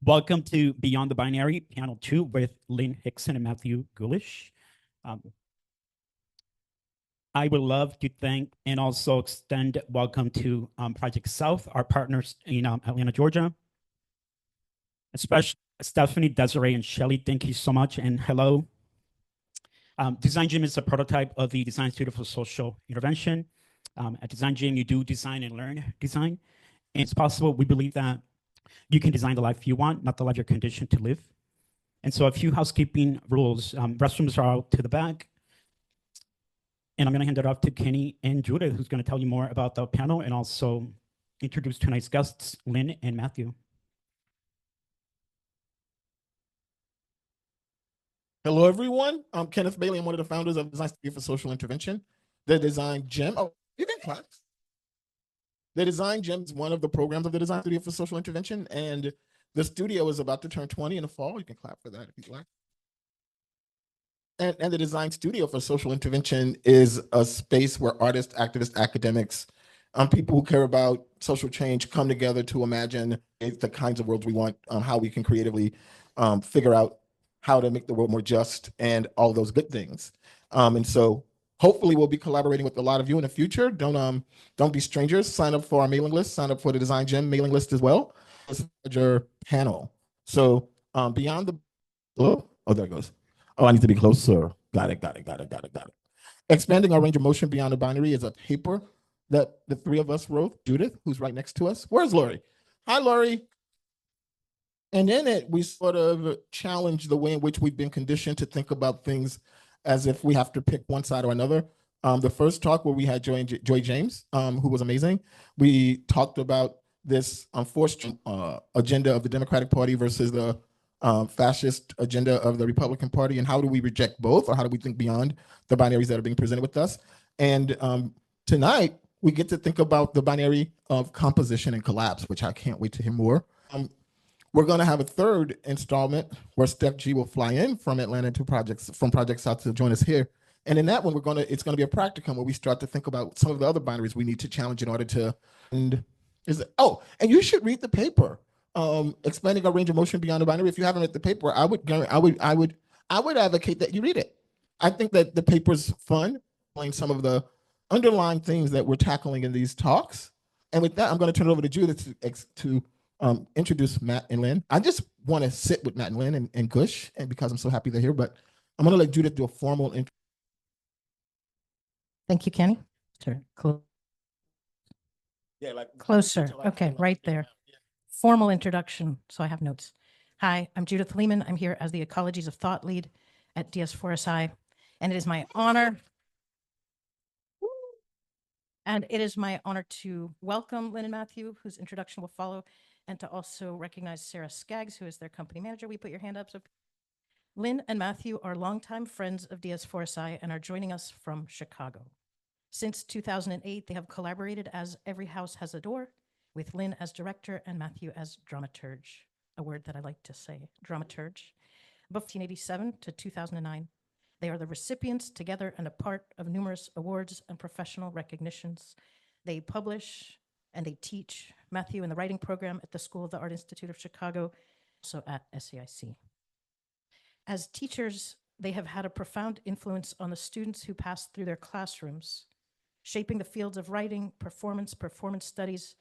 Welcome to Beyond the Binary, Panel 2 with Lynn Hickson and Matthew Gulish. I would love to thank and also extend welcome to Project South, our partners in Atlanta, Georgia. Especially Stephanie, Desiree, and Shelley, thank you so much, and hello. Design Gym is a prototype of the Design Studio for Social Intervention. At Design Gym, you do design and learn design. And it's possible, we believe that you can design the life you want, not the life you're conditioned to live. And so a few housekeeping rules. Restrooms are out to the back. And I'm going to hand it off to Kenny and Judith, who's going to tell you more about the panel and also introduce tonight's guests, Lynn and Matthew. Hello, everyone. I'm Kenneth Bailey. I'm one of the founders of Design Studio for Social Intervention. The Design Gym. Oh, you can clap. The Design Gym is one of the programs of the Design Studio for Social Intervention, and the studio is about to turn 20 in the fall. You can clap for that if you'd like. And the Design Studio for Social Intervention is a space where artists, activists, academics, people who care about social change come together to imagine the kinds of worlds we want, how we can creatively figure out how to make the world more just and all those good things. And so hopefully we'll be collaborating with a lot of you in the future. Don't be strangers. Sign up for our mailing list. Sign up for the Design Gym mailing list as well. It's your panel. So beyond the, oh, there it goes. Oh, I need to be closer. Got it. Expanding our range of motion beyond the binary is a paper that the three of us wrote. Judith, who's right next to us. Where's Lori? Hi, Lori. And in it, we sort of challenge the way in which we've been conditioned to think about things as if we have to pick one side or another. The first talk where we had Joy James, who was amazing, we talked about this unfortunate agenda of the Democratic Party versus the fascist agenda of the Republican Party, and how do we reject both, or how do we think beyond the binaries that are being presented with us? And tonight, we get to think about the binary of composition and collapse, which I can't wait to hear more. We're going to have a third installment where Steph G will fly in from Atlanta to Project South to join us here. And in that one, it's going to be a practicum where we start to think about some of the other binaries we need to challenge in order to, and you should read the paper, Expanding Our Range of Motion Beyond the Binary. If you haven't read the paper, I would advocate that you read it. I think that the paper's fun, explain some of the underlying themes that we're tackling in these talks. And with that, I'm going to turn it over to Judith to introduce Matt and Lynn. I just want to sit with Matt and Lynn and Gush, and because I'm so happy they're here, but I'm going to let Judith do a formal intro. Thank you, Kenny. Sure. Yeah, like closer. Okay, right there. Yeah. Formal introduction, so I have notes. Hi, I'm Judith Lehman. I'm here as the Ecologies of Thought lead at DS4SI, and it is my honor to welcome Lynn and Matthew, whose introduction will follow, and to also recognize Sarah Skaggs, who is their company manager. We put your hand up. So Lynn and Matthew are longtime friends of DS4SI and are joining us from Chicago. Since 2008, they have collaborated as Every House Has a Door, with Lynn as director and Matthew as dramaturge, a word that I like to say, dramaturge. From 1987 to 2009, they are the recipients together and a part of numerous awards and professional recognitions. They publish and they teach, Matthew in the writing program at the School of the Art Institute of Chicago, also at SAIC. As teachers, they have had a profound influence on the students who pass through their classrooms, shaping the fields of writing, performance studies,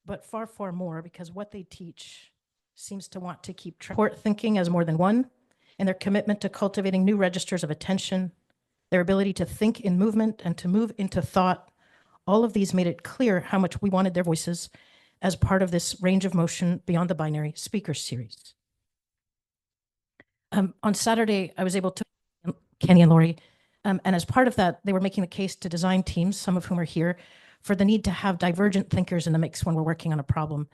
but far, far more, because what they teach seems to want to keep support thinking as more than one, and their commitment to cultivating new registers of attention, their ability to think in movement and to move into thought. All of these made it clear how much we wanted their voices as part of this Range of Motion Beyond the Binary speaker series. On Saturday, I was able to, Kenny and Lori, and as part of that, they were making the case to design teams, some of whom are here, for the need to have divergent thinkers in the mix when we're working on a problem.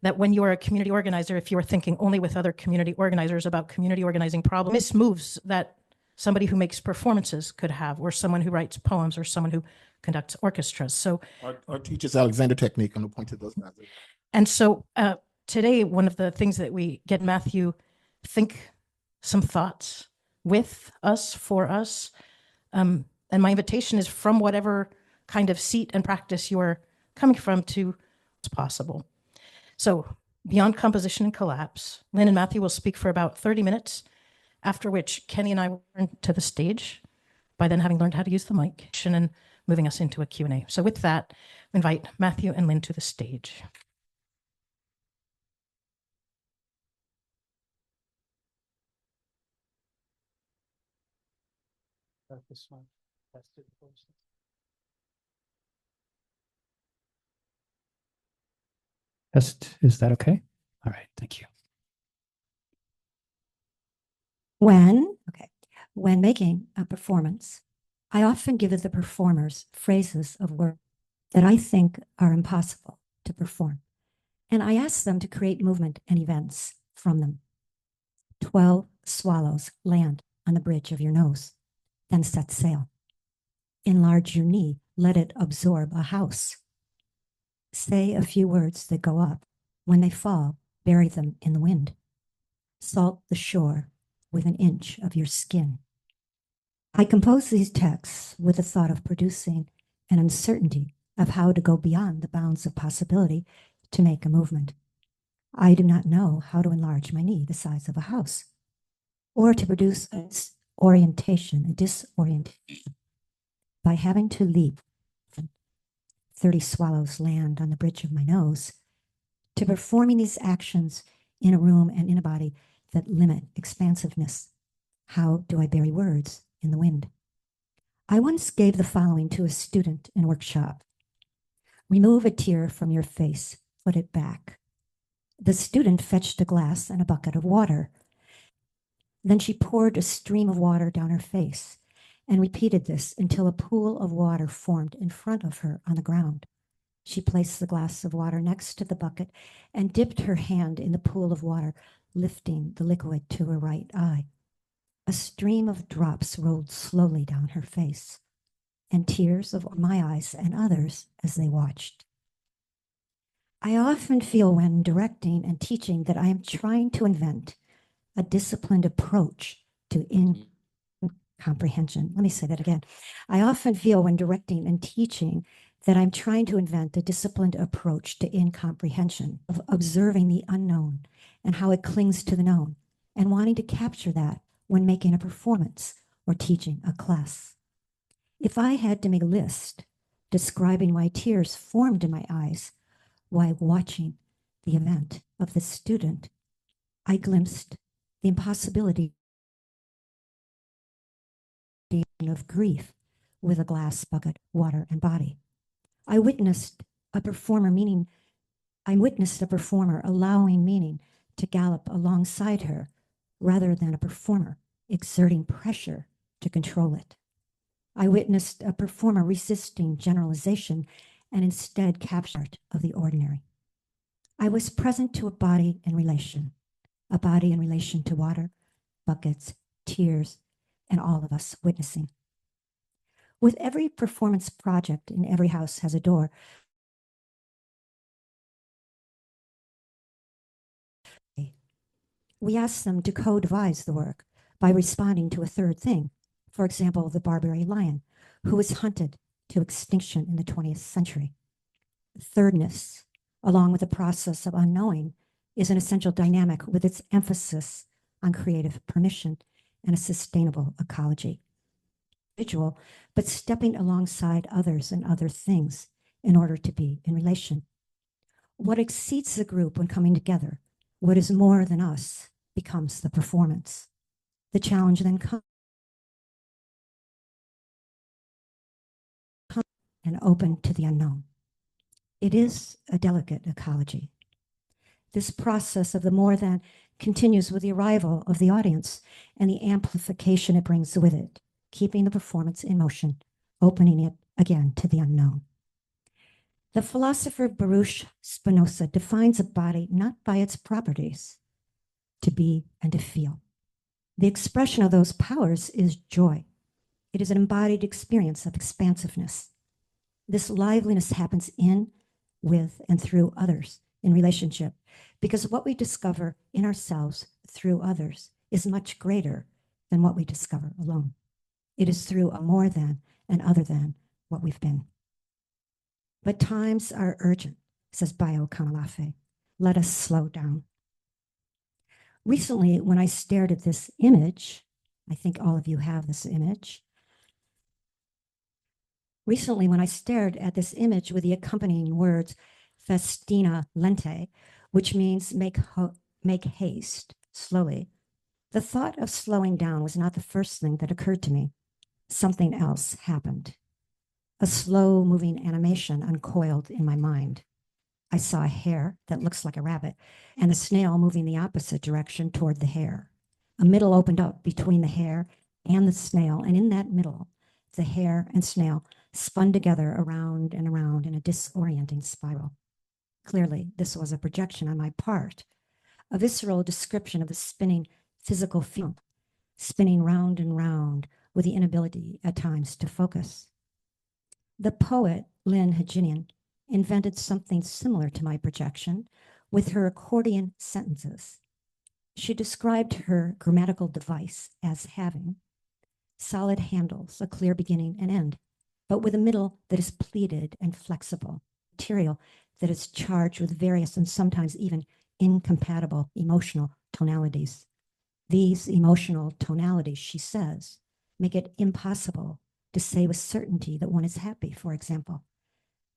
That when you are a community organizer, if you are thinking only with other community organizers about community organizing problems, miss moves that somebody who makes performances could have, or someone who writes poems, or someone who conducts orchestras. So, or teaches Alexander technique on the point of those methods. And so today, one of the things that we get Matthew think some thoughts with us, for us, and my invitation is from whatever kind of seat and practice you're coming from to as possible. So Beyond Composition and Collapse. Lynn and Matthew will speak for about 30 minutes, after which Kenny and I will return to the stage by then having learned how to use the mic and moving us into a Q&A. So with that, I invite Matthew and Lynn to the stage. This one. Test, is that okay? All right, thank you. When making a performance, I often give the performers phrases of words that I think are impossible to perform. And I ask them to create movement and events from them. 12 swallows land on the bridge of your nose, then set sail. Enlarge your knee, let it absorb a house. Say a few words that go up. When they fall, bury them in the wind. Salt the shore with an inch of your skin. I compose these texts with the thought of producing an uncertainty of how to go beyond the bounds of possibility to make a movement. I do not know how to enlarge my knee the size of a house, or to produce a disorientation by having to leap. 30 swallows land on the bridge of my nose, to performing these actions in a room and in a body that limit expansiveness. How do I bury words in the wind? I once gave the following to a student in a workshop. Remove a tear from your face, put it back. The student fetched a glass and a bucket of water. Then she poured a stream of water down her face and repeated this until a pool of water formed in front of her on the ground. She placed the glass of water next to the bucket and dipped her hand in the pool of water, lifting the liquid to her right eye. A stream of drops rolled slowly down her face, and tears of my eyes and others as they watched. I often feel when directing and teaching that I am trying to invent a disciplined approach to incomprehension. Let me say that again. I often feel when directing and teaching that I'm trying to invent a disciplined approach to incomprehension, of observing the unknown and how it clings to the known, and wanting to capture that when making a performance or teaching a class. If I had to make a list describing why tears formed in my eyes while watching the event of the student, I glimpsed the impossibility of grief with a glass, bucket, water, and body. I witnessed a performer allowing meaning to gallop alongside her rather than a performer exerting pressure to control it. I witnessed a performer resisting generalization and instead captured of the ordinary. I was present to a body in relation to water, buckets, tears, and all of us witnessing. With every performance project in every house has a door. We ask them to co-devise the work by responding to a third thing. For example, the Barbary lion, who was hunted to extinction in the 20th century. Thirdness, along with the process of unknowing, is an essential dynamic with its emphasis on creative permission and a sustainable ecology. Individual, but stepping alongside others and other things in order to be in relation. What exceeds the group when coming together, what is more than us, becomes the performance. The challenge then comes and open to the unknown. It is a delicate ecology. This process of the more than continues with the arrival of the audience and the amplification it brings with it, keeping the performance in motion, opening it again to the unknown. The philosopher Baruch Spinoza defines a body not by its properties, to be and to feel. The expression of those powers is joy. It is an embodied experience of expansiveness. This liveliness happens in, with, and through others in relationship, because what we discover in ourselves through others is much greater than what we discover alone. It is through a more than and other than what we've been. But times are urgent, says Bayo Kamalafe. let us slow down. Recently, when I stared at this image, I think all of you have this image. Recently, when I stared at this image with the accompanying words, festina lente, which means make haste, slowly, the thought of slowing down was not the first thing that occurred to me. Something else happened. A slow moving animation uncoiled in my mind. I saw a hare that looks like a rabbit and a snail moving the opposite direction toward the hare. A middle opened up between the hare and the snail, and in that middle, the hare and snail spun together around and around in a disorienting spiral. Clearly, this was a projection on my part, a visceral description of the spinning physical field, spinning round and round with the inability at times to focus. The poet Lynn Haginian invented something similar to my projection with her accordion sentences. She described her grammatical device as having solid handles, a clear beginning and end, but with a middle that is pleated and flexible, material that is charged with various and sometimes even incompatible emotional tonalities. These emotional tonalities, she says, make it impossible to say with certainty that one is happy, for example,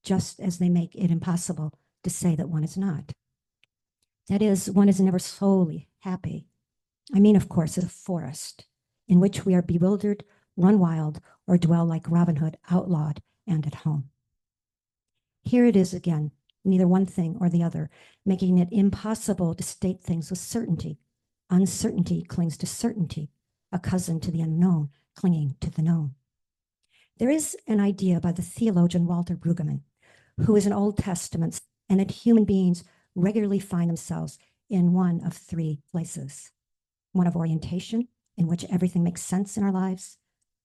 just as they make it impossible to say that one is not. That is, one is never solely happy. I mean, of course, a forest in which we are bewildered, run wild, or dwell like Robin Hood, outlawed and at home. Here it is again, neither one thing or the other, making it impossible to state things with certainty. Uncertainty clings to certainty, a cousin to the unknown, clinging to the known. There is an idea by the theologian Walter Brueggemann, who is an Old Testament, and that human beings regularly find themselves in one of three places. One of orientation, in which everything makes sense in our lives,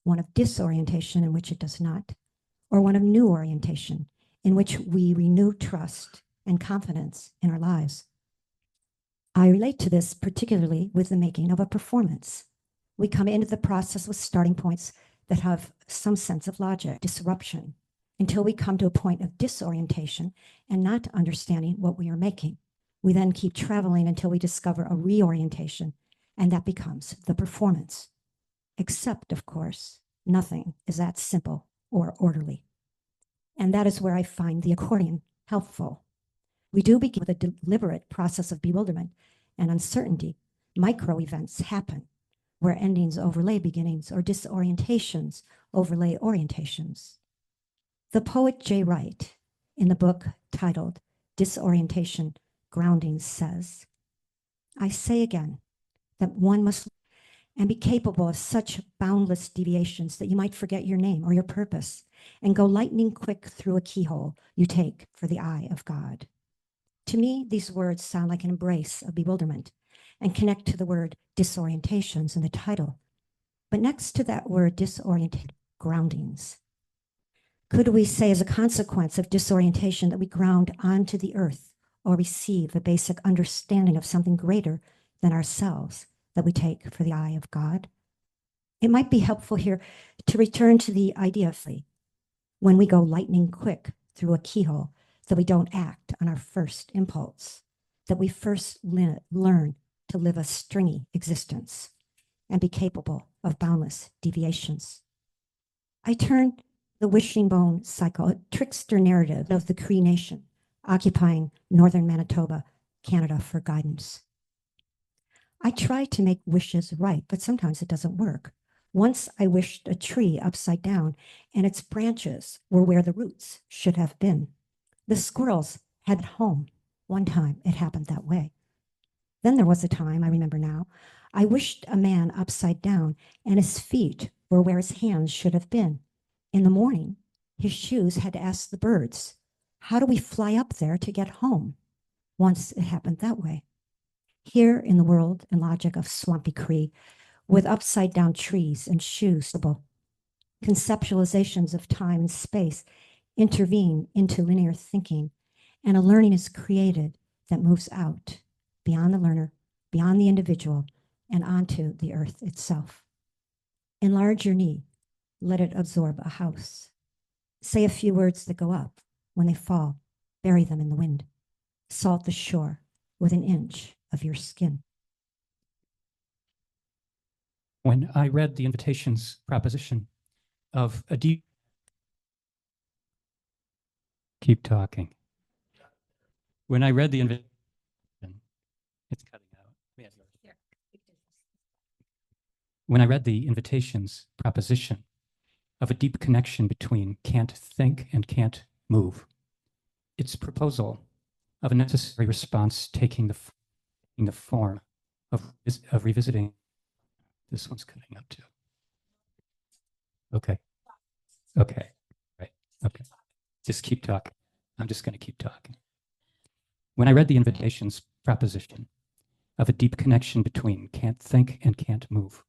one of disorientation, in which it does not, or one of new orientation, in which we renew trust and confidence in our lives. I relate to this particularly with the making of a performance. We come into the process with starting points that have some sense of logic, disruption, until we come to a point of disorientation and not understanding what we are making. We then keep traveling until we discover a reorientation, and that becomes the performance. Except, of course, nothing is that simple or orderly. And that is where I find the accordion helpful. We do begin with a deliberate process of bewilderment and uncertainty. Micro events happen where endings overlay beginnings or disorientations overlay orientations. The poet Jay Wright, in the book titled Disorientation Grounding, says, I say again that one must and be capable of such boundless deviations that you might forget your name or your purpose and go lightning quick through a keyhole you take for the eye of God. To me, these words sound like an embrace of bewilderment and connect to the word disorientations in the title. But next to that word disoriented, groundings. Could we say as a consequence of disorientation that we ground onto the earth or receive a basic understanding of something greater than ourselves that we take for the eye of God? It might be helpful here to return to the idea of when we go lightning quick through a keyhole, that we don't act on our first impulse, that we first learn to live a stringy existence and be capable of boundless deviations. I turn the wishbone cycle, a trickster narrative of the Cree Nation occupying northern Manitoba, Canada, for guidance. I try to make wishes right, but sometimes it doesn't work. Once I wished a tree upside down and its branches were where the roots should have been. The squirrels had home. One time it happened that way. Then there was a time, I remember now, I wished a man upside down and his feet were where his hands should have been. In the morning, his shoes had to ask the birds, how do we fly up there to get home? Once it happened that way. Here in the world and logic of Swampy Cree, with upside down trees and shoes, conceptualizations of time and space intervene into linear thinking, and a learning is created that moves out beyond the learner, beyond the individual, and onto the earth itself. Enlarge your knee, let it absorb a house. Say a few words that go up. When they fall, bury them in the wind. Salt the shore, with an inch of your skin. When I read the invitation's proposition of a deep, keep talking. When I read the invitation, it's cutting out. When I read the invitation's proposition of a deep connection between can't think and can't move, its proposal of a necessary response taking the form of revisiting. This one's cutting out too. Okay. Okay. Right. Okay. Just keep talking. I'm just going to keep talking. When I read the invitation's proposition of a deep connection between can't think and can't move,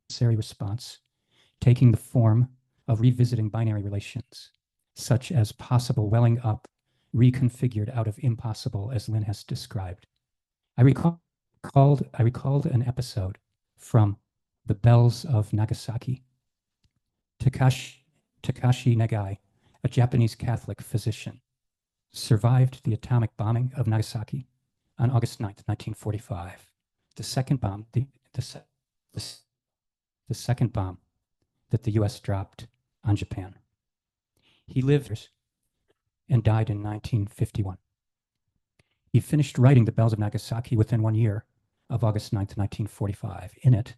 necessary response taking the form of revisiting binary relations, such as possible welling up, reconfigured out of impossible, as Lynn has described. I recalled an episode from The Bells of Nagasaki. Takashi Nagai, a Japanese Catholic physician, survived the atomic bombing of Nagasaki on August 9th, 1945. The second bomb, the second bomb that the US dropped on Japan. He lived and died in 1951. He finished writing The Bells of Nagasaki within 1 year of August 9th, 1945. In it,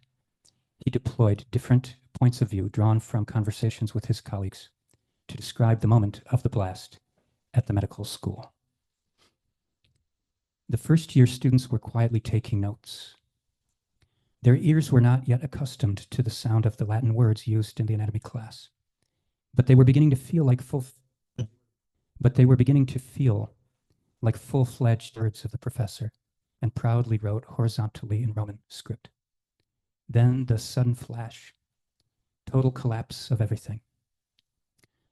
he deployed different points of view drawn from conversations with his colleagues to describe the moment of the blast at the medical school. The first year students were quietly taking notes. Their ears were not yet accustomed to the sound of the Latin words used in the anatomy class, but they were beginning to feel like full-fledged words of the professor, and proudly wrote horizontally in Roman script. Then the sudden flash, total collapse of everything.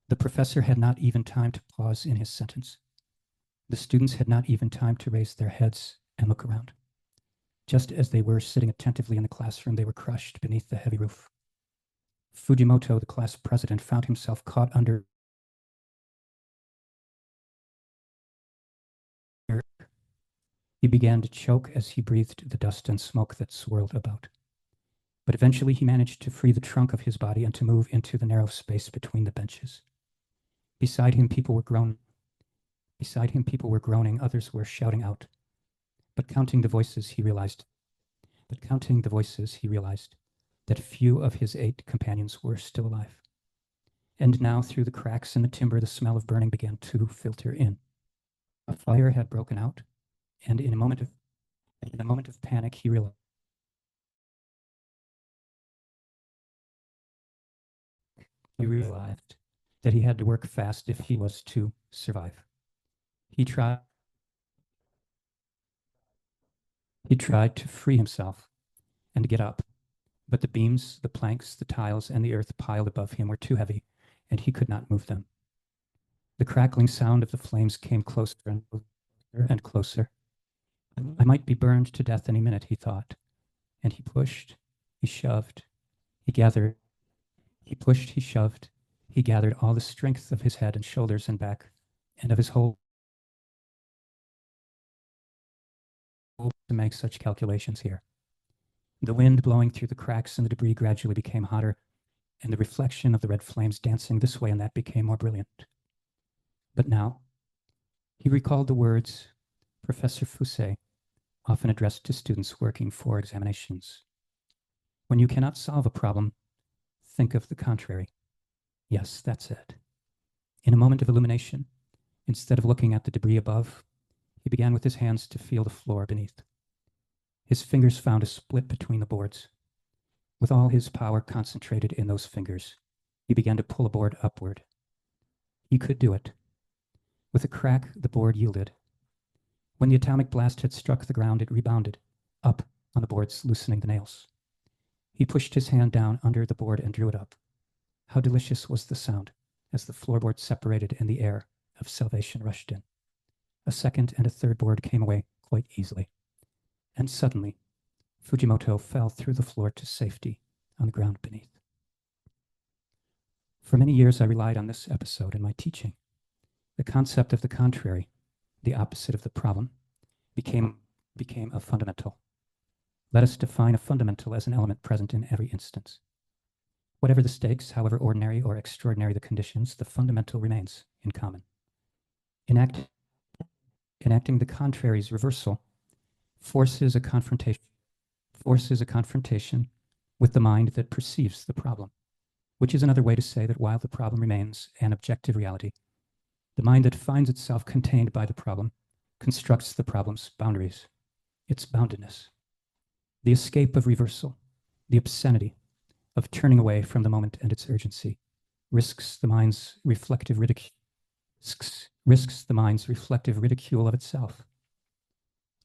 The professor had not even time to pause in his sentence. The students had not even time to raise their heads and look around. Just as they were sitting attentively in the classroom, they were crushed beneath the heavy roof. Fujimoto, the class president, found himself caught under. He began to choke as he breathed the dust and smoke that swirled about. But eventually he managed to free the trunk of his body and to move into the narrow space between the benches. Beside him, people were groaning. Others were shouting out. But counting the voices, he realized that few of his 8 companions were still alive. And now, through the cracks in the timber, the smell of burning began to filter in. A fire had broken out, and in a moment of panic, he realized that he had to work fast if he was to survive. He tried to free himself and to get up, but the beams, the planks, the tiles, and the earth piled above him were too heavy, and he could not move them. The crackling sound of the flames came closer and closer. I might be burned to death any minute, he thought, and he pushed, he shoved, he gathered, he pushed, he shoved, he gathered all the strength of his head and shoulders and back, and of his whole to make such calculations here. The wind blowing through the cracks and the debris gradually became hotter, and the reflection of the red flames dancing this way and that became more brilliant. But now, he recalled the words Professor Fusé often addressed to students working for examinations. When you cannot solve a problem, think of the contrary. Yes, that's it. In a moment of illumination, instead of looking at the debris above, he began with his hands to feel the floor beneath. His fingers found a split between the boards. With all his power concentrated in those fingers, he began to pull a board upward. He could do it. With a crack, the board yielded. When the atomic blast had struck the ground, it rebounded, up on the boards, loosening the nails. He pushed his hand down under the board and drew it up. How delicious was the sound as the floorboard separated and the air of salvation rushed in. A second and a third board came away quite easily. And suddenly, Fujimoto fell through the floor to safety on the ground beneath. For many years, I relied on this episode in my teaching. The concept of the contrary, the opposite of the problem, became became a fundamental. Let us define a fundamental as an element present in every instance. Whatever the stakes, however ordinary or extraordinary the conditions, the fundamental remains in common. Enacting the contrary's reversal forces a confrontation with the mind that perceives the problem, which is another way to say that while the problem remains an objective reality, the mind that finds itself contained by the problem constructs the problem's boundaries, its boundedness. The escape of reversal, the obscenity of turning away from the moment and its urgency, risks the mind's reflective ridicule of itself.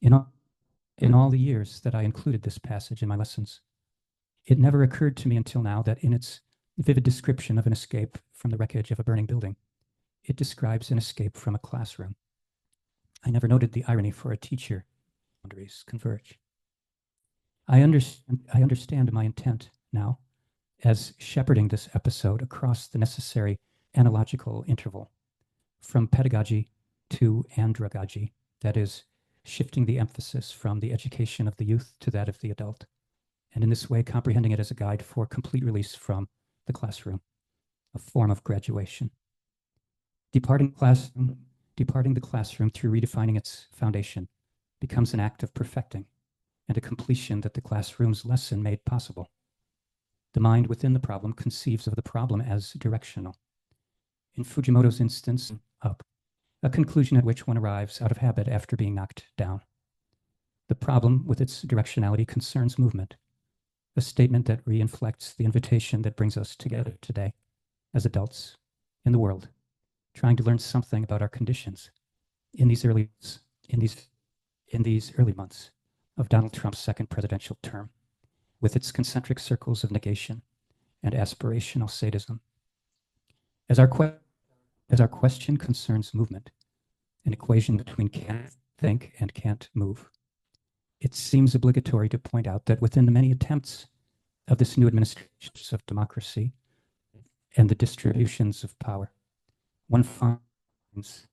In all the years that I included this passage in my lessons, it never occurred to me until now that in its vivid description of an escape from the wreckage of a burning building, it describes an escape from a classroom. I never noted the irony for a teacher. Boundaries converge. I understand my intent now as shepherding this episode across the necessary analogical interval from pedagogy to andragogy, that is, shifting the emphasis from the education of the youth to that of the adult, and in this way comprehending it as a guide for complete release from the classroom, a form of graduation. Departing the classroom through redefining its foundation becomes an act of perfecting and a completion that the classroom's lesson made possible. The mind within the problem conceives of the problem as directional. In Fujimoto's instance, up, a conclusion at which one arrives out of habit after being knocked down. The problem with its directionality concerns movement, a statement that reinflects the invitation that brings us together today as adults in the world, trying to learn something about our conditions in these early months of Donald Trump's second presidential term, with its concentric circles of negation and aspirational sadism. As our question concerns movement, an equation between can't think and can't move, it seems obligatory to point out that within the many attempts of this new administration of democracy and the distributions of power, one finds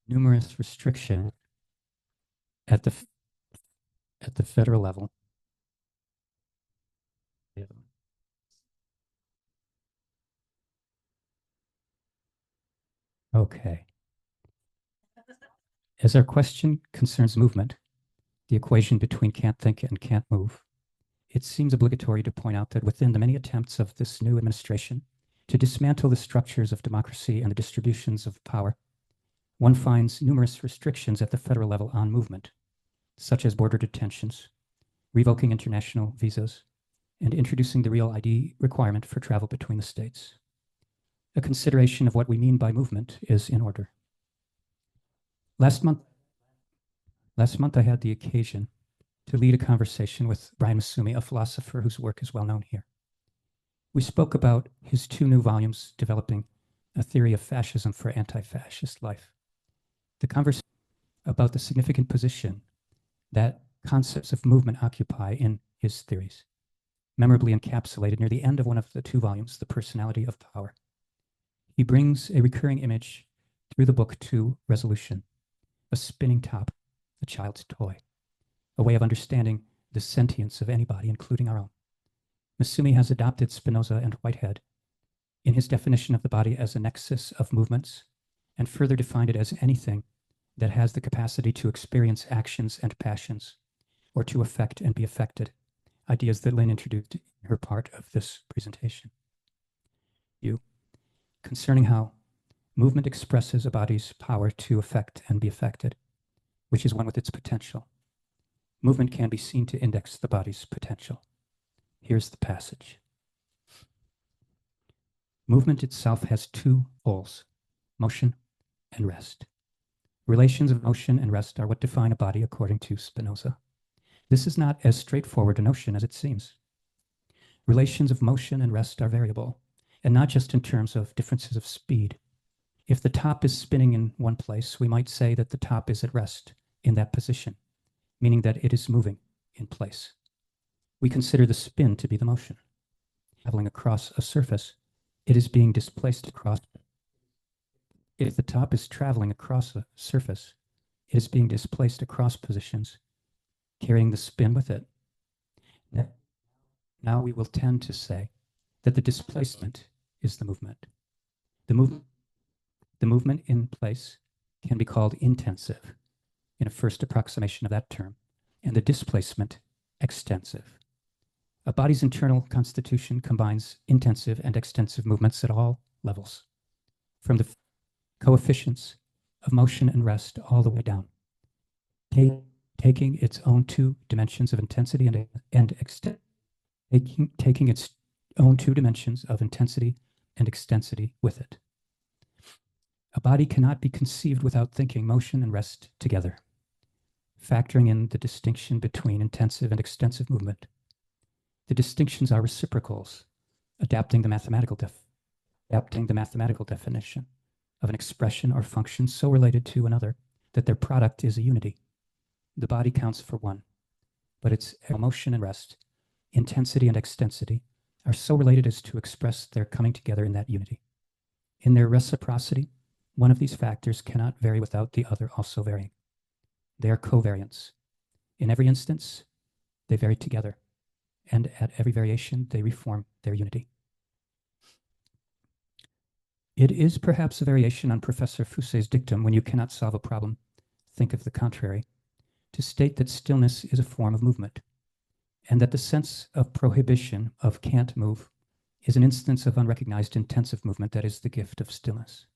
numerous restrictions at the federal level. Okay. As our question concerns movement, the equation between can't think and can't move, it seems obligatory to point out that within the many attempts of this new administration to dismantle the structures of democracy and the distributions of power, one finds numerous restrictions at the federal level on movement, such as border detentions, revoking international visas, and introducing the real ID requirement for travel between the states. A consideration of what we mean by movement is in order. Last month I had the occasion to lead a conversation with Brian Masumi, a philosopher whose work is well known here. We spoke about his 2 new volumes developing a theory of fascism for anti-fascist life. The conversation about the significant position that concepts of movement occupy in his theories, memorably encapsulated near the end of one of the 2 volumes, The Personality of Power. He brings a recurring image through the book to resolution, a spinning top, a child's toy, a way of understanding the sentience of any body, including our own. Masumi has adopted Spinoza and Whitehead in his definition of the body as a nexus of movements, and further defined it as anything that has the capacity to experience actions and passions, or to affect and be affected, ideas that Lynn introduced in her part of this presentation. Concerning how movement expresses a body's power to affect and be affected, which is one with its potential. Movement can be seen to index the body's potential. Here's the passage. Movement itself has 2 poles, motion and rest. Relations of motion and rest are what define a body according to Spinoza. This is not as straightforward a notion as it seems. Relations of motion and rest are variable, and not just in terms of differences of speed. If the top is spinning in one place, we might say that the top is at rest in that position, meaning that it is moving in place. We consider the spin to be the motion. Traveling across a surface, it is being displaced across. If the top is traveling across a surface, It is being displaced across positions, carrying the spin with it. Now we will tend to say that the displacement is the movement. The movement in place can be called intensive in a first approximation of that term, and the displacement extensive. A body's internal constitution combines intensive and extensive movements at all levels, from the coefficients of motion and rest all the way down, taking its own two dimensions of intensity and extent, taking its own two dimensions of intensity and extensity with it. A body cannot be conceived without thinking motion and rest together, factoring in the distinction between intensive and extensive movement. The distinctions are reciprocals, adapting the mathematical definition of an expression or function so related to another that their product is a unity. The body counts for one, but its motion and rest, intensity and extensity, are so related as to express their coming together in that unity. In their reciprocity, one of these factors cannot vary without the other also varying. They are covariants. In every instance, they vary together, and at every variation, they reform their unity. It is perhaps a variation on Professor Fusset's dictum, when you cannot solve a problem, think of the contrary, to state that stillness is a form of movement, and that the sense of prohibition of can't move is an instance of unrecognized intensive movement that is the gift of stillness.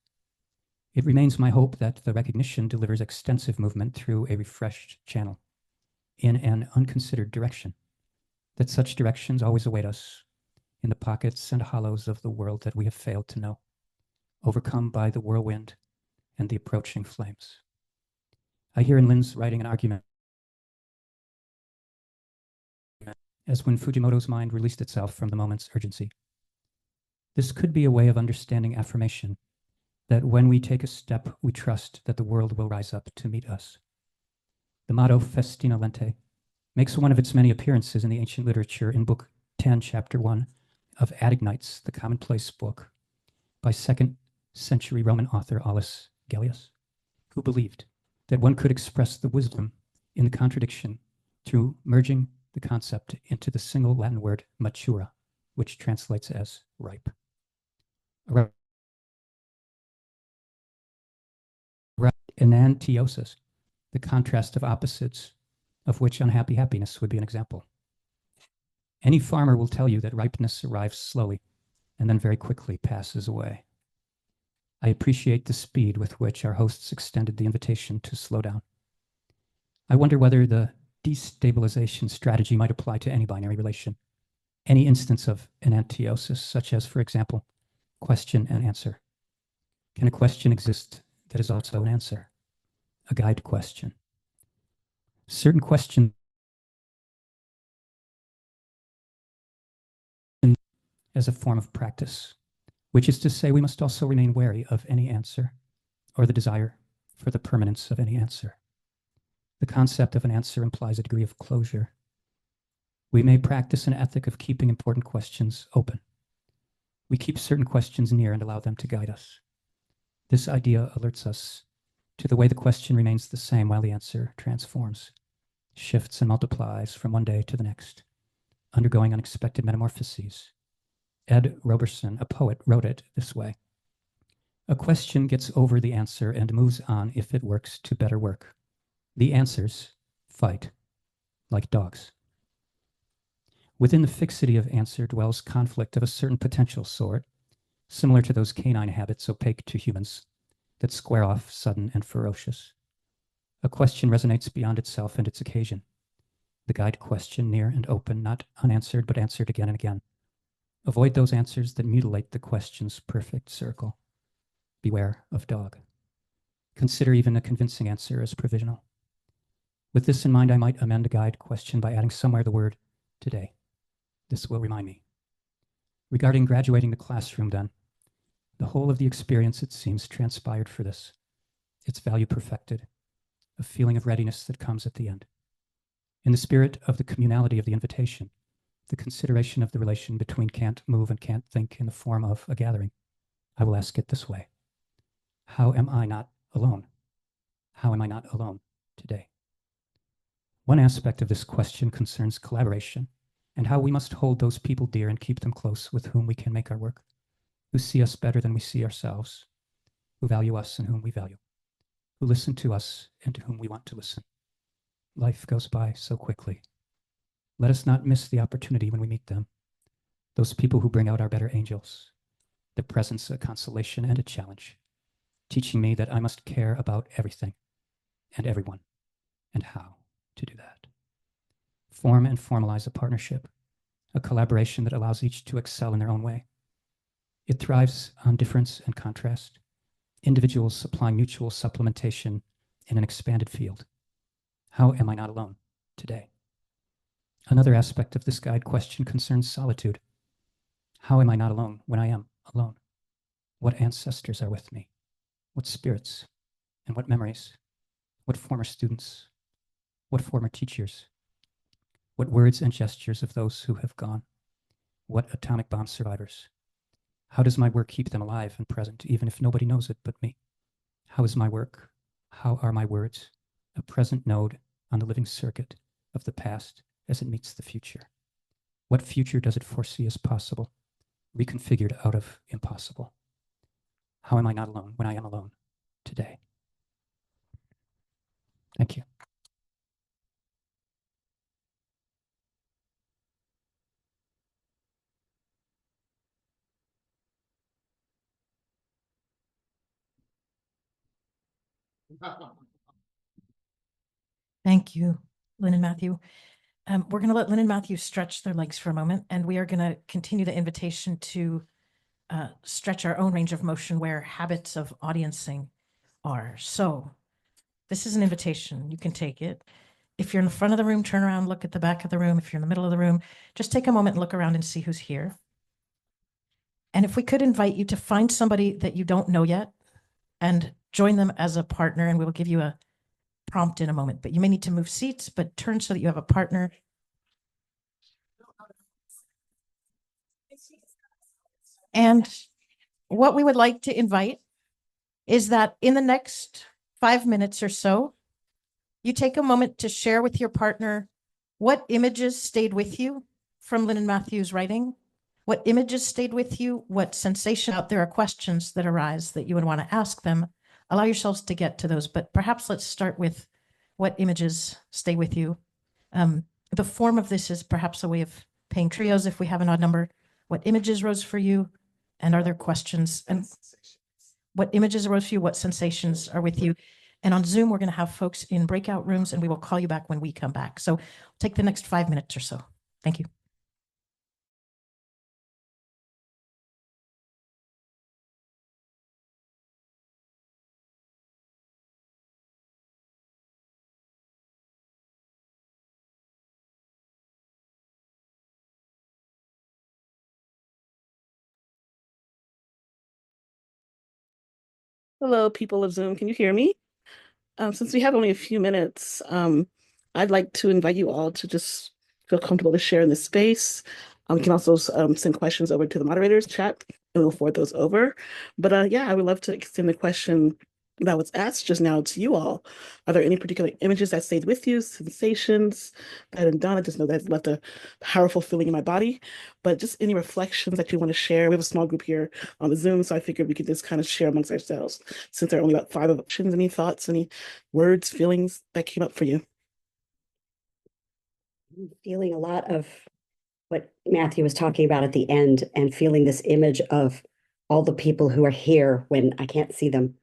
It remains my hope that the recognition delivers extensive movement through a refreshed channel in an unconsidered direction, that such directions always await us in the pockets and hollows of the world that we have failed to know, overcome by the whirlwind and the approaching flames. I hear in Lin's writing an argument as when Fujimoto's mind released itself from the moment's urgency. This could be a way of understanding affirmation, that when we take a step, we trust that the world will rise up to meet us. The motto Festina Lente makes one of its many appearances in the ancient literature in Book 10, Chapter 1 of Adignites, the commonplace book, by 2nd century Roman author Aulus Gellius, who believed that one could express the wisdom in the contradiction through merging the concept into the single Latin word matura, which translates as ripe. Enantiosis, the contrast of opposites, of which unhappy happiness would be an example. Any farmer will tell you that ripeness arrives slowly and then very quickly passes away. I appreciate the speed with which our hosts extended the invitation to slow down. I wonder whether the destabilization strategy might apply to any binary relation, any instance of enantiosis, such as, for example, question and answer. Can a question exist that is also an answer? A guide question. Certain questions as a form of practice, which is to say we must also remain wary of any answer or the desire for the permanence of any answer. The concept of an answer implies a degree of closure. We may practice an ethic of keeping important questions open. We keep certain questions near and allow them to guide us. This idea alerts us to the way the question remains the same while the answer transforms, shifts and multiplies from one day to the next, undergoing unexpected metamorphoses. Ed Roberson, a poet, wrote it this way: a question gets over the answer and moves on if it works to better work. The answers fight like dogs. Within the fixity of answer dwells conflict of a certain potential sort, similar to those canine habits opaque to humans that square off sudden and ferocious. A question resonates beyond itself and its occasion. The guide question near and open, not unanswered, but answered again and again. Avoid those answers that mutilate the question's perfect circle. Beware of dog. Consider even a convincing answer as provisional. With this in mind, I might amend a guide question by adding somewhere the word today. This will remind me. Regarding graduating the classroom then, the whole of the experience, it seems, transpired for this. Its value perfected, a feeling of readiness that comes at the end. In the spirit of the communality of the invitation, the consideration of the relation between can't move and can't think in the form of a gathering, I will ask it this way: how am I not alone? How am I not alone today? One aspect of this question concerns collaboration and how we must hold those people dear and keep them close with whom we can make our work, who see us better than we see ourselves, who value us and whom we value, who listen to us and to whom we want to listen. Life goes by so quickly. Let us not miss the opportunity when we meet them, those people who bring out our better angels, their presence a consolation and a challenge, teaching me that I must care about everything and everyone and how to do that. Form and formalize a partnership, a collaboration that allows each to excel in their own way. It thrives on difference and contrast, individuals supplying mutual supplementation in an expanded field. How am I not alone today? Another aspect of this guide question concerns solitude. How am I not alone when I am alone? What ancestors are with me? What spirits and what memories? What former students? What former teachers? What words and gestures of those who have gone? What atomic bomb survivors? How does my work keep them alive and present, even if nobody knows it but me? How is my work? How are my words a present node on the living circuit of the past as it meets the future? What future does it foresee as possible, reconfigured out of impossible? How am I not alone when I am alone today? Thank you. Thank you, Lynn and Matthew. We're going to let Lynn and Matthew stretch their legs for a moment, and we are going to continue the invitation to stretch our own range of motion where habits of audiencing are. So this is an invitation. You can take it. If you're in the front of the room, turn around, look at the back of the room. If you're in the middle of the room, just take a moment and look around and see who's here. And if we could invite you to find somebody that you don't know yet and join them as a partner, and we'll give you a prompt in a moment, but you may need to move seats, but turn so that you have a partner. And what we would like to invite is that in the next 5 minutes or so, you take a moment to share with your partner what images stayed with you from Lynn and Matthew's writing, what images stayed with you, what sensation out there are questions that arise that you would want to ask them. Allow yourselves to get to those, but perhaps let's start with what images stay with you. The form of this is perhaps a way of paying trios if we have an odd number. What images rose for you? And are there questions? And what images arose for you? What sensations are with you? And on Zoom, we're going to have folks in breakout rooms, and we will call you back when we come back. So take the next 5 minutes or so. Thank you. Hello, people of Zoom. Can you hear me? Since we have only a few minutes, I'd like to invite you all to just feel comfortable to share in this space. We can also send questions over to the moderators chat, and we'll forward those over. But yeah, I would love to extend the question that was asked just now to you all. Are there any particular images that stayed with you, sensations that have done? I just know that left a powerful feeling in my body, but just any reflections that you want to share. We have a small group here on the Zoom, so I figured we could just kind of share amongst ourselves since there are only about 5 options. Any thoughts, any words, feelings that came up for you? I'm feeling a lot of what Matthew was talking about at the end, and feeling this image of all the people who are here when I can't see them,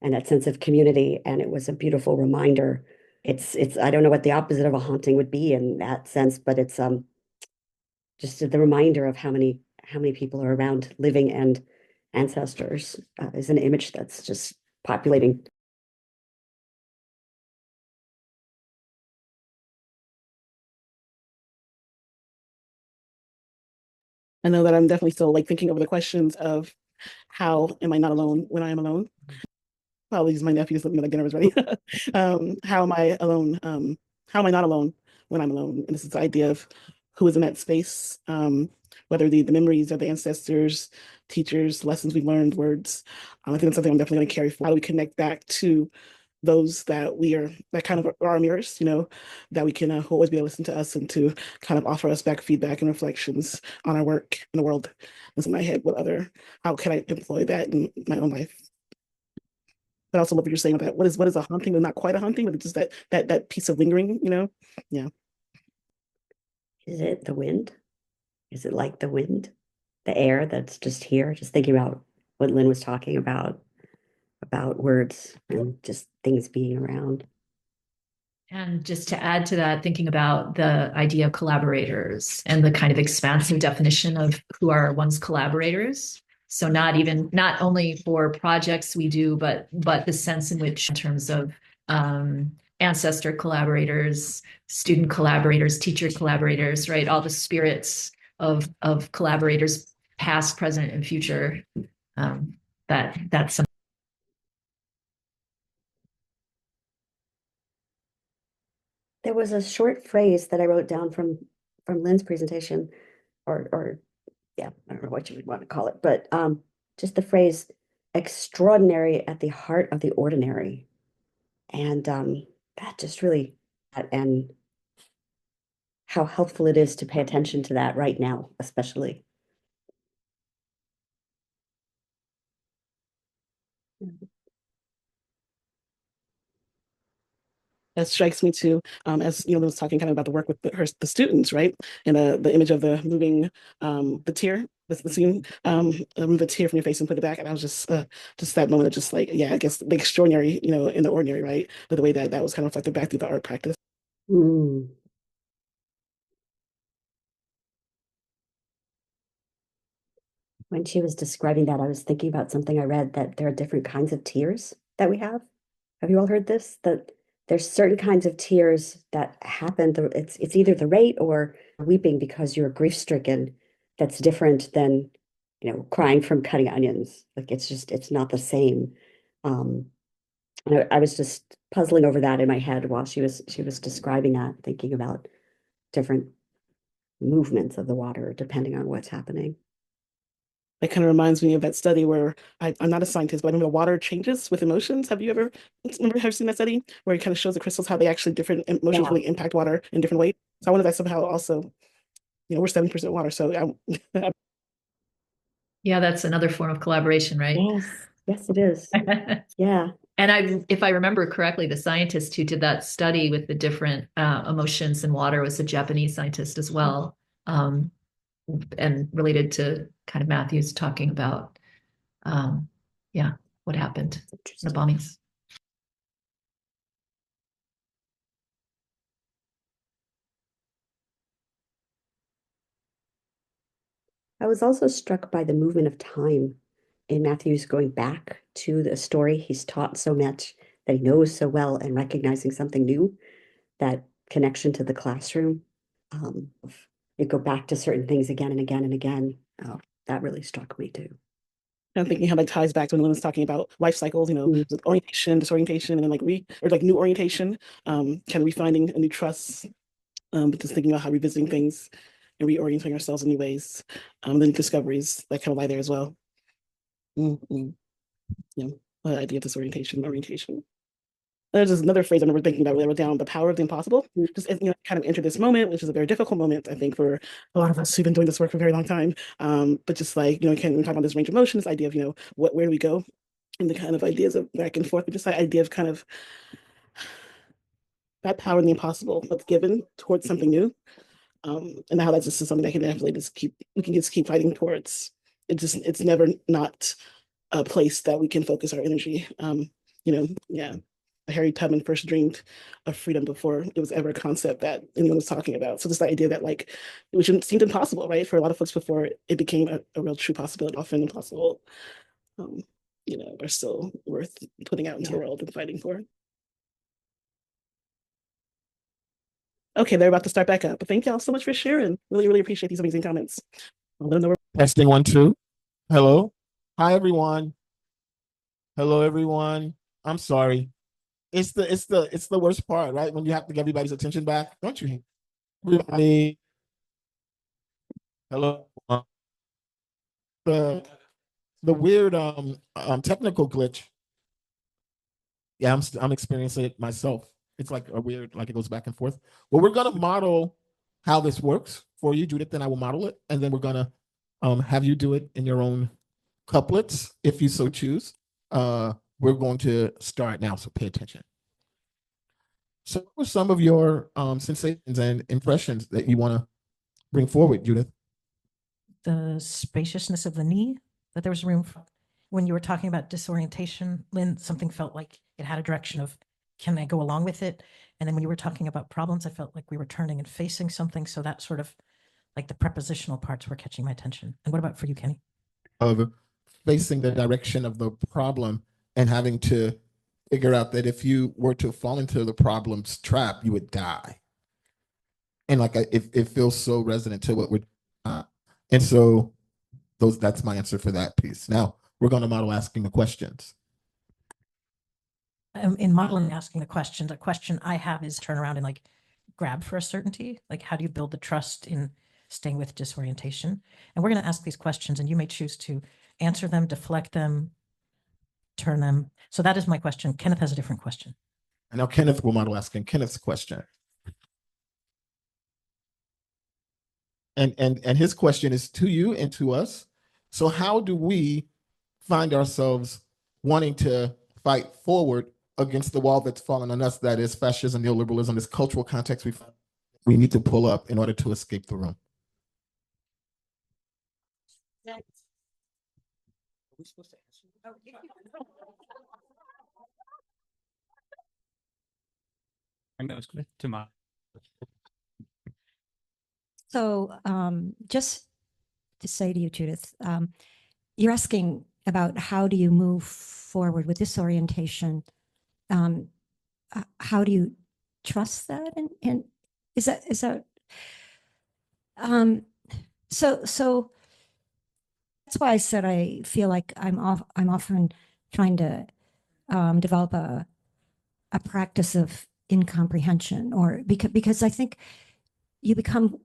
and that sense of community. And it was a beautiful reminder. It's I don't know what the opposite of a haunting would be in that sense, but it's just the reminder of how many people are around, living and ancestors, is an image that's just populating. I know that I'm definitely still like thinking over the questions of how am I not alone when I am alone? Probably use my nephews let me know that dinner was ready. How am I alone? How am I not alone when I'm alone? And this is the idea of who is in that space, whether the memories of the ancestors, teachers, lessons we learned, words. I think that's something I'm definitely going to carry forward. How do we connect back to those that that kind of are our mirrors, that we can always be able to listen to us and to kind of offer us back feedback and reflections on our work in the world. And so in my head, how can I employ that in my own life? But I also love what you're saying about what is a haunting, but not quite a haunting, but just that piece of lingering, Yeah. Is it the wind? Is it like the wind? The air that's just here? Just thinking about what Lynn was talking about words and just things being around. And just to add to that, thinking about the idea of collaborators and the kind of expansive definition of who are one's collaborators. So not only for projects we do, but the sense in which, in terms of ancestor collaborators, student collaborators, teacher collaborators, right? All the spirits of collaborators, past, present, and future. That's something. There was a short phrase that I wrote down from Lynn's presentation, or yeah, I don't know what you would want to call it, but just the phrase "extraordinary at the heart of the ordinary," and that just really, and how helpful it is to pay attention to that right now, especially. That strikes me too, as was talking kind of about the work with the students, right? And the image of the moving the tear, the scene, remove the tear from your face and put it back. And I was just that moment of just like, yeah, I guess the extraordinary, in the ordinary, right? But the way that was kind of reflected back through the art practice. Mm. When she was describing that, I was thinking about something I read, that there are different kinds of tears that we have. Have you all heard this? That there's certain kinds of tears that happen. It's either the rate or weeping because you're grief stricken. That's different than, crying from cutting onions. Like it's not the same. And I was just puzzling over that in my head while she was describing that, thinking about different movements of the water depending on what's happening. That kind of reminds me of that study where I'm not a scientist, but I remember the water changes with emotions. Have you seen that study where it kind of shows the crystals, how they actually different emotions really impact water in different ways? So I wonder if that somehow also, we're 70% water. So Yeah, that's another form of collaboration, right? Yes, it is. Yeah. And if I remember correctly, the scientist who did that study with the different emotions in water was a Japanese scientist as well, and related to kind of Matthew's talking about, what happened in the bombings. I was also struck by the movement of time in Matthew's going back to the story he's taught so much, that he knows so well, and recognizing something new, that connection to the classroom. You go back to certain things again and again and again. Oh, that really struck me too. I'm thinking how that ties back to when Lynn was talking about life cycles, orientation, disorientation, and then new orientation, kind of refinding a new trust, but just thinking about how revisiting things and reorienting ourselves in new ways, then discoveries that kind of lie there as well. Mm-hmm. Yeah, the idea of disorientation, orientation. There's just another phrase I remember thinking about, really wrote down, the power of the impossible. Just kind of enter this moment, which is a very difficult moment, I think, for a lot of us who've been doing this work for a very long time. But just like, can we talk about this range of motion, this idea of, where do we go? And the kind of ideas of back and forth, but just that idea of kind of that power in the impossible that's given towards something new. And how that's just something that can definitely we can just keep fighting towards. It's never not a place that we can focus our energy. Yeah. Harry Tubman first dreamed of freedom before it was ever a concept that anyone was talking about. So just the idea that which seemed impossible, right? For a lot of folks before it became a real true possibility, often impossible, are still worth putting out into the world and fighting for. Okay, they're about to start back up. But thank y'all so much for sharing. Really, really appreciate these amazing comments. Testing 1, 2. Hello. Hi, everyone. Hello, everyone. I'm sorry. It's the worst part, right? When you have to get everybody's attention back, don't you? Everybody. Hello. The weird technical glitch Yeah, I'm experiencing it myself. It's like a weird, like it goes back and forth. Well, we're gonna model how this works for you, Judith, then I will model it, and then we're gonna have you do it in your own couplets if you so choose. We're going to start now, so pay attention. So what were some of your sensations and impressions that you want to bring forward, Judith? The spaciousness of the knee, that there was room for, when you were talking about disorientation, Lynn, something felt like it had a direction of, can I go along with it? And then when you were talking about problems, I felt like we were turning and facing something. So that sort of, like the prepositional parts were catching my attention. And what about for you, Kenny? Of facing the direction of the problem and having to figure out that if you were to fall into the problem's trap, you would die. And like it feels so resonant to what we're and so that's my answer for that piece. Now we're going to model asking the questions. In modeling asking the question I have is turn around and like grab for a certainty. Like, how do you build the trust in staying with disorientation? And we're going to ask these questions and you may choose to answer them, deflect them, turn them. So that is my question. Kenneth has a different question. And now Kenneth will model asking Kenneth's question. And his question is to you and to us. So how do we find ourselves wanting to fight forward against the wall that's fallen on us, that is fascism, neoliberalism, this cultural context we need to pull up in order to escape the room? Are we supposed to answer? I know it's good to my. So just to say to you, Judith, you're asking about how do you move forward with disorientation? How do you trust that? And is that so that's why I said I feel like I'm often trying to develop a practice of incomprehension, or because I think you become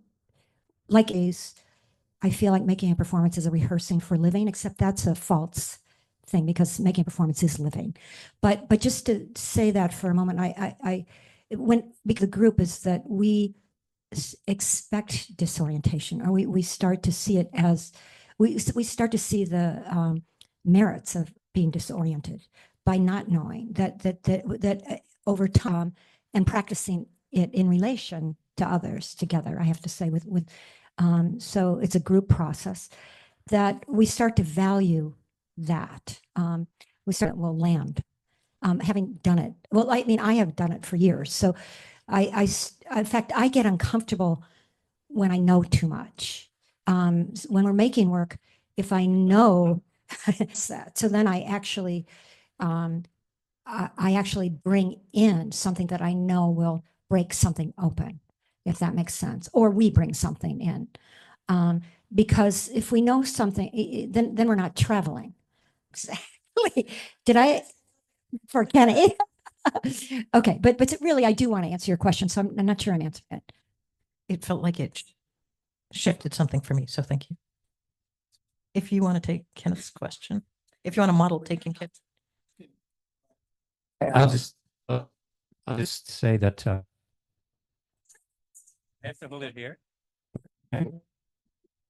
like I feel like making a performance is a rehearsing for living, except that's a false thing because making a performance is living. But just to say that for a moment, because the group is that we expect disorientation, or we start to see it as we start to see the merits of being disoriented by not knowing that over time and practicing it in relation to others together. I have to say with so it's a group process that we start to value that. Will land. Having done it, well, I mean, I have done it for years. So in fact, I get uncomfortable when I know too much. When we're making work, if I know that, so then I actually bring in something that I know will break something open, if that makes sense, or we bring something in. Because if we know something, then we're not traveling. Exactly. Did I, for Kenny? Okay, but really, I do want to answer your question, so I'm not sure I'm answering it. It felt like it shifted something for me, so thank you. If you want to take Kenneth's question, if you want to model taking Kenneth. I'll just say that I have to hold it here. Okay.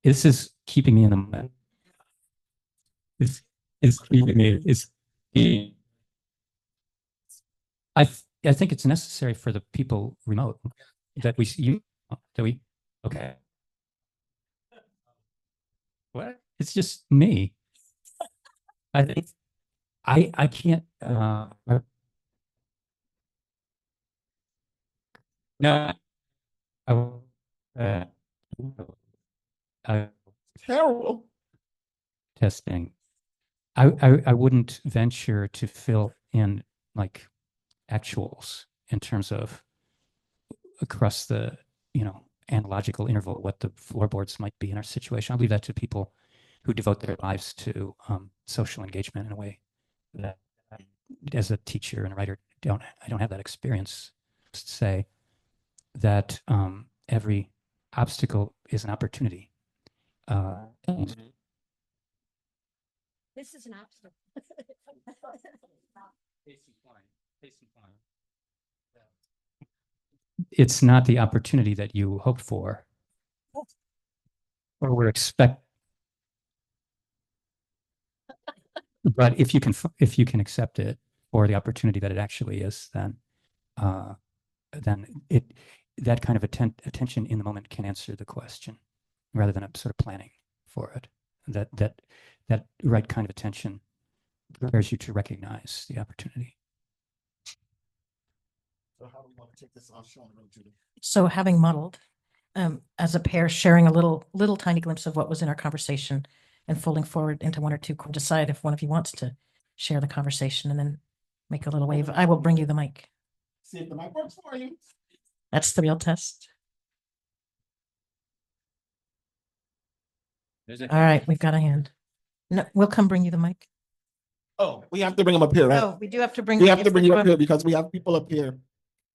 This is keeping me in the moment. It's keeping me. I think it's necessary for the people remote that okay. What? It's just me. I think I can't no Terrible. testing. I wouldn't venture to fill in like actuals in terms of across the analogical interval what the floorboards might be in our situation. I'll leave that to people who devote their lives to social engagement in a way that as a teacher and a writer I don't have that experience. Just say that every obstacle is an opportunity. This is an obstacle. It's not the opportunity that you hoped for or were expect. But if you can accept it for the opportunity that it actually is, then that kind of attention in the moment can answer the question rather than sort of planning for it. That right kind of attention prepares you to recognize the opportunity. So how do we want to take this on, Sean and Judy? So having muddled, as a pair, sharing a little tiny glimpse of what was in our conversation and folding forward into one or two, decide if one of you wants to share the conversation and then make a little wave. I will bring you the mic. See if the mic works for you. That's the real test. All right, we've got a hand. No, we'll come bring you the mic. Oh, we have to bring them up here, right? Oh, we do have to bring. We have to if bring we you do up have- here because we have people up here.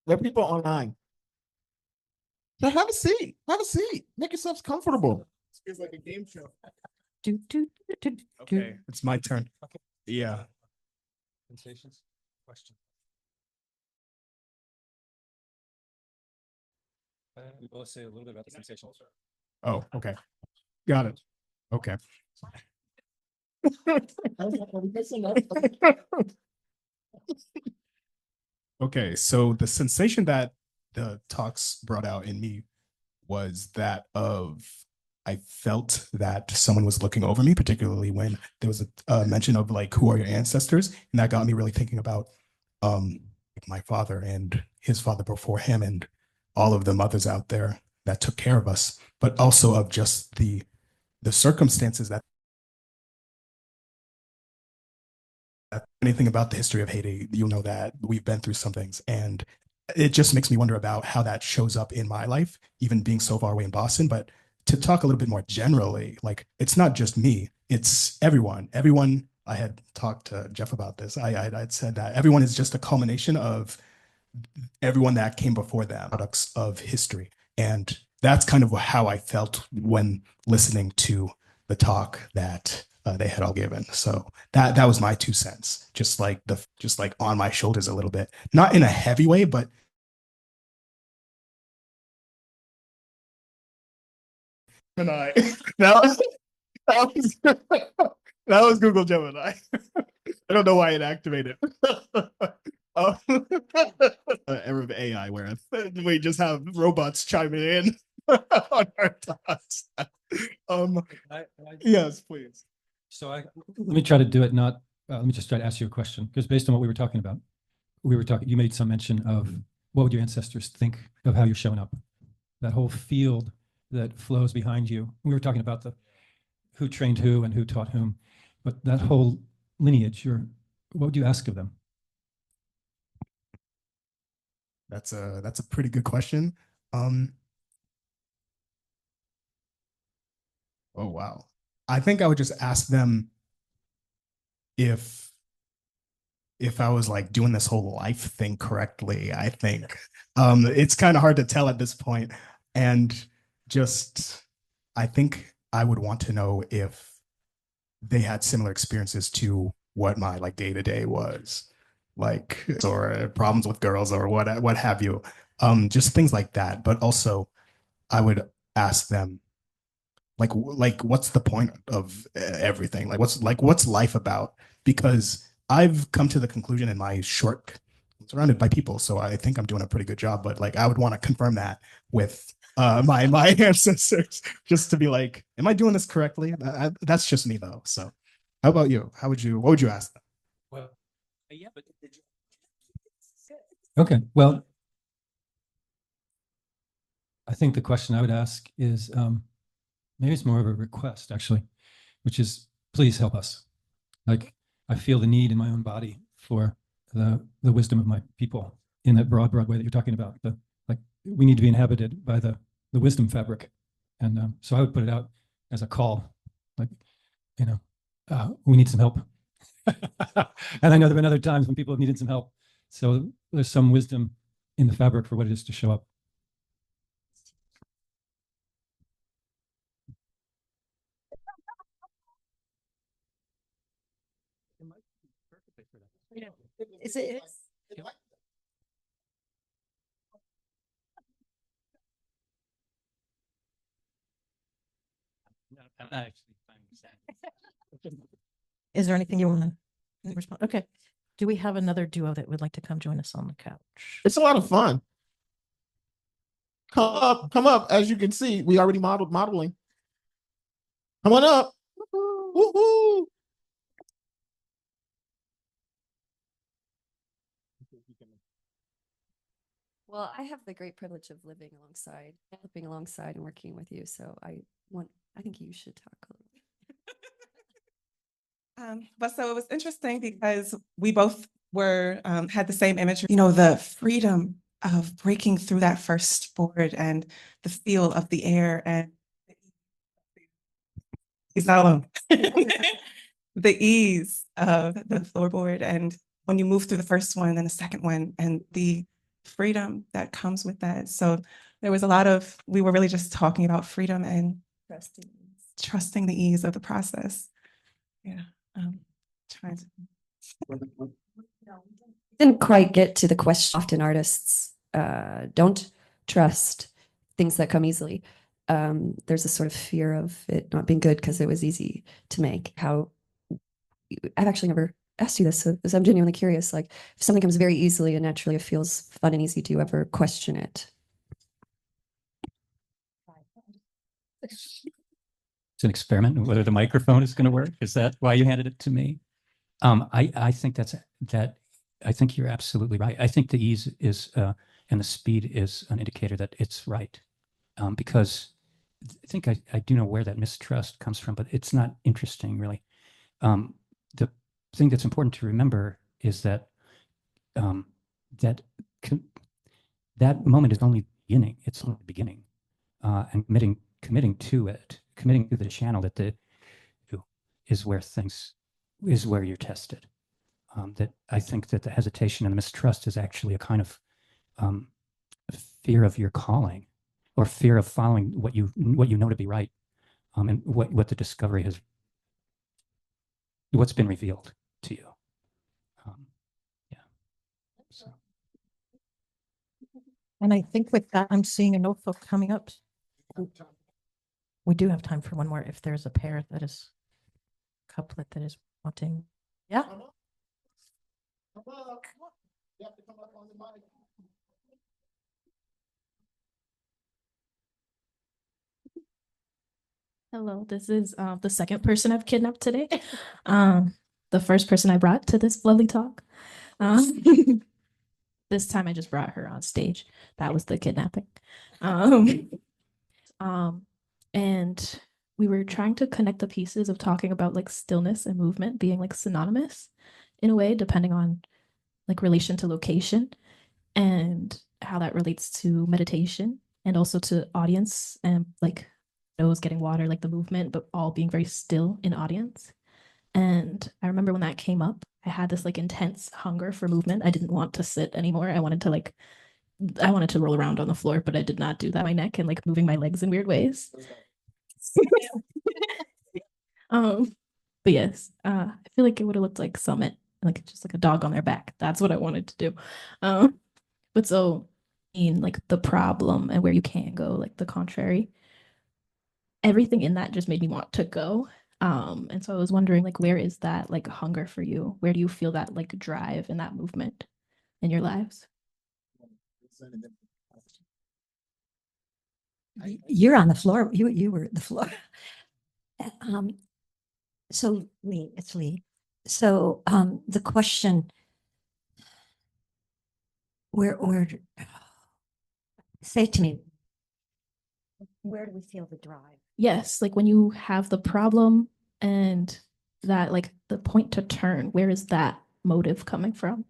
There are people online. So have a seat. Have a seat. Make yourselves comfortable. This feels like a game show. Do, do, do, do, do. Okay, it's my turn. Yeah. Sensations? Question. We both say a little bit about the sensations. Oh, okay. Got it. Okay. Okay, so the sensation that the talks brought out in me was that of I felt that someone was looking over me, particularly when there was a mention of like, who are your ancestors? And that got me really thinking about my father and his father before him and all of the mothers out there that took care of us, but also of just the circumstances that anything about the history of Haiti, you know that we've been through some things. And it just makes me wonder about how that shows up in my life, even being so far away in Boston. But to talk a little bit more generally, like it's not just me, it's everyone. Everyone, I had talked to Jeff about this. I'd said that everyone is just a culmination of everyone that came before them, products of history. And that's kind of how I felt when listening to the talk that they had all given. So that was my 2 cents, just like on my shoulders a little bit, not in a heavy way, but Gemini. That was that was Google Gemini. I don't know why it activated. Era of AI where we just have robots chiming in on our thoughts. Yes, please. So let me try to do it not, let me just try to ask you a question, because based on what we were talking about, you made some mention of what would your ancestors think of how you're showing up? That whole field that flows behind you. We were talking about the who trained who and who taught whom, but that whole lineage, what would you ask of them? That's a pretty good question. Oh wow. I think I would just ask them if I was like doing this whole life thing correctly. I think it's kind of hard to tell at this point. And just I think I would want to know if they had similar experiences to what my like day-to-day was like, or problems with girls or what have you. Just things like that. But also I would ask them like what's the point of everything? Like what's life about? Because I've come to the conclusion in my short, I'm surrounded by people, so I think I'm doing a pretty good job. But like I would want to confirm that with my ancestors, just to be like, am I doing this correctly? That's just me though. So how about you? What would you ask them? Well, yeah, but okay, well, I think the question I would ask is maybe it's more of a request actually, which is please help us. Like I feel the need in my own body for the wisdom of my people in that broad way that you're talking about. Like we need to be inhabited by the wisdom fabric, and so I would put it out as a call, like we need some help. And I know there've been other times when people have needed some help. So there's some wisdom in the fabric for what it is to show up. Is it? Is there anything you want to respond? Okay. Do we have another duo that would like to come join us on the couch? It's a lot of fun. Come up. As you can see, we already modeling. Come on up. Woo-hoo. Well, I have the great privilege of living alongside and working with you. So I think you should talk a little bit. But so it was interesting because we both were had the same image, the freedom of breaking through that first board and the feel of the air and he's not alone. The ease of the floorboard and when you move through the first one and then the second one and the freedom that comes with that. So there was we were really just talking about freedom and trusting the ease of the process. Yeah. Trying to. Didn't quite get to the question. Often artists don't trust things that come easily. There's a sort of fear of it not being good because it was easy to make. I've actually never asked you this, so I'm genuinely curious. Like, if something comes very easily and naturally it feels fun and easy, do you ever question it? It's an experiment whether the microphone is going to work. Is that why you handed it to me? I think I think you're absolutely right. I think the ease is and the speed is an indicator that it's right, because I think I do know where that mistrust comes from, but it's not interesting really. The thing that's important to remember is that that moment is only beginning. It's only the beginning, and committing to it, committing to the channel that is where you're tested. That I think that the hesitation and the mistrust is actually a kind of fear of your calling, or fear of following what you know to be right, and what the discovery has, what's been revealed to you. Yeah. So. And I think with that, I'm seeing a notebook coming up. We do have time for one more if there's a pair that is couplet that is wanting. Yeah. Come up. You have to come up on the mic. Hello, this is the second person I've kidnapped today. The first person I brought to this lovely talk. This time I just brought her on stage. That was the kidnapping. And we were trying to connect the pieces of talking about like stillness and movement being like synonymous in a way, depending on like relation to location and how that relates to meditation and also to audience and like nose getting water, like the movement, but all being very still in audience. And I remember when that came up, I had this like intense hunger for movement. I didn't want to sit anymore. I wanted to roll around on the floor, but I did not do that. My neck and like moving my legs in weird ways. But yes, I feel like it would have looked like Summit, like just like a dog on their back. That's what I wanted to do. But so in like the problem and where you can't go, like the contrary, everything in that just made me want to go. And so I was wondering, like, where is that like hunger for you? Where do you feel that like drive and that movement in your lives? You're on the floor. You were the floor. So Lee, it's Lee. So the question, where say to me, where do we feel the drive? Yes, like when you have the problem and that like the point to turn, where is that motive coming from?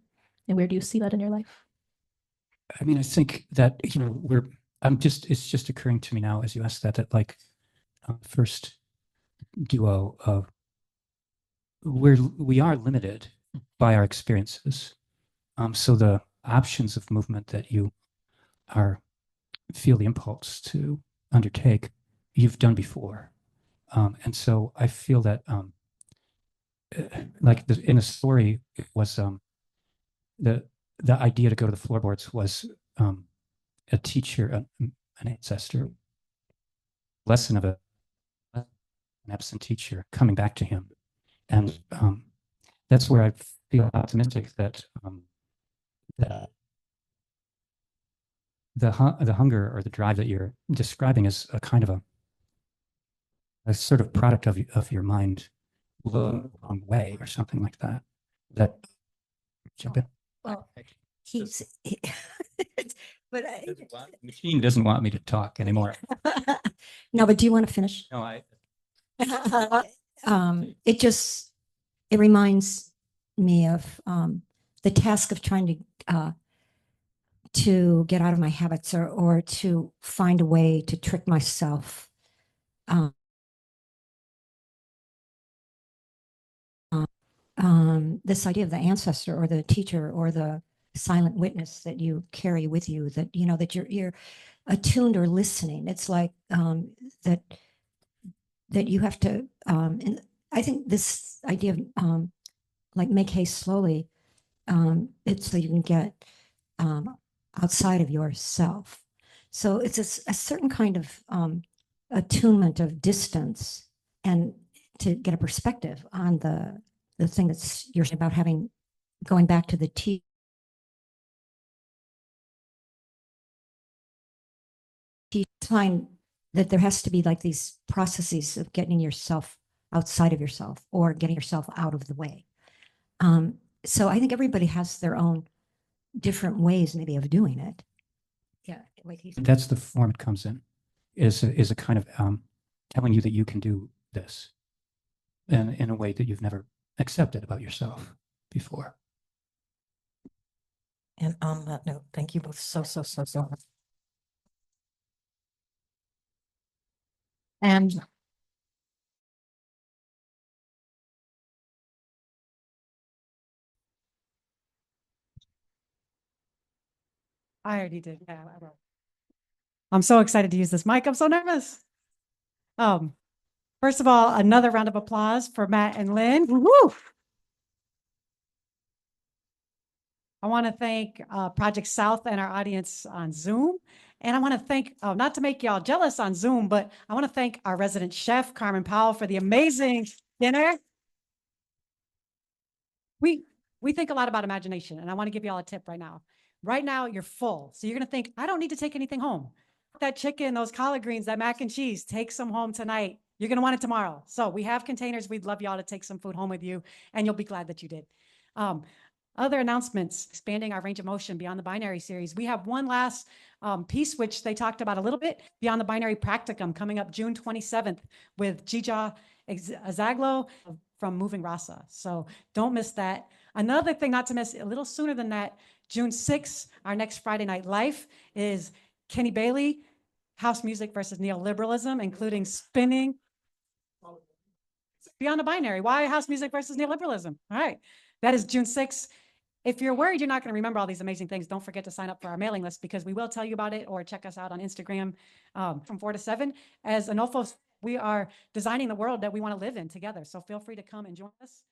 And where do you see that in your life? I mean, I think that, it's just occurring to me now as you asked that like first duo of we are limited by our experiences. So the options of movement that you feel the impulse to undertake, you've done before. And so I feel that like in a story, it was the idea to go to the floorboards was a teacher, an ancestor, lesson of an absent teacher coming back to him. And that's where I feel optimistic that the hunger or the drive that you're describing is a kind of a sort of product of your mind the wrong way or something like that. That jump in. Well, but Machine doesn't want me to talk anymore. no, but do you want to finish? No, I. It reminds me of the task of trying to get out of my habits or to find a way to trick myself. This idea of the ancestor or the teacher or the silent witness that you carry with you, that you know that you're attuned or listening. It's like that you have to. And I think this idea of like make haste slowly. It's so you can get outside of yourself. So it's a certain kind of attunement of distance and to get a perspective on the thing that's you're about going back to the find that there has to be like these processes of getting yourself outside of yourself or getting yourself out of the way. So I think everybody has their own different ways maybe of doing it. Yeah, like that's the form it comes in, is a kind of telling you that you can do this in a way that you've never accepted about yourself before. And on that note, thank you both so much. And I already did. Yeah, I will. I'm so excited to use this mic. I'm so nervous. First of all, another round of applause for Matt and Lynn. Woo! I want to thank Project South and our audience on Zoom. And I want to thank, not to make y'all jealous on Zoom, but I want to thank our resident chef, Carmen Powell, for the amazing dinner. We think a lot about imagination, and I want to give y'all a tip right now. Right now, you're full. So you're going to think, I don't need to take anything home. That chicken, those collard greens, that mac and cheese, take some home tonight. You're going to want it tomorrow. So we have containers. We'd love y'all to take some food home with you, and you'll be glad that you did. Other announcements, expanding our range of motion beyond the binary series. We have one last piece, which they talked about a little bit, Beyond the Binary Practicum, coming up June 27th with Gija Azaglo from Moving Rasa. So don't miss that. Another thing not to miss, a little sooner than that, June 6th, our next Friday Night Life is Kenny Bailey, House Music versus Neoliberalism, including spinning. Beyond the Binary, why House Music versus Neoliberalism? All right, that is June 6th. If you're worried you're not going to remember all these amazing things, don't forget to sign up for our mailing list because we will tell you about it, or check us out on Instagram from 4 to 7. As Anolfo, we are designing the world that we want to live in together. So feel free to come and join us.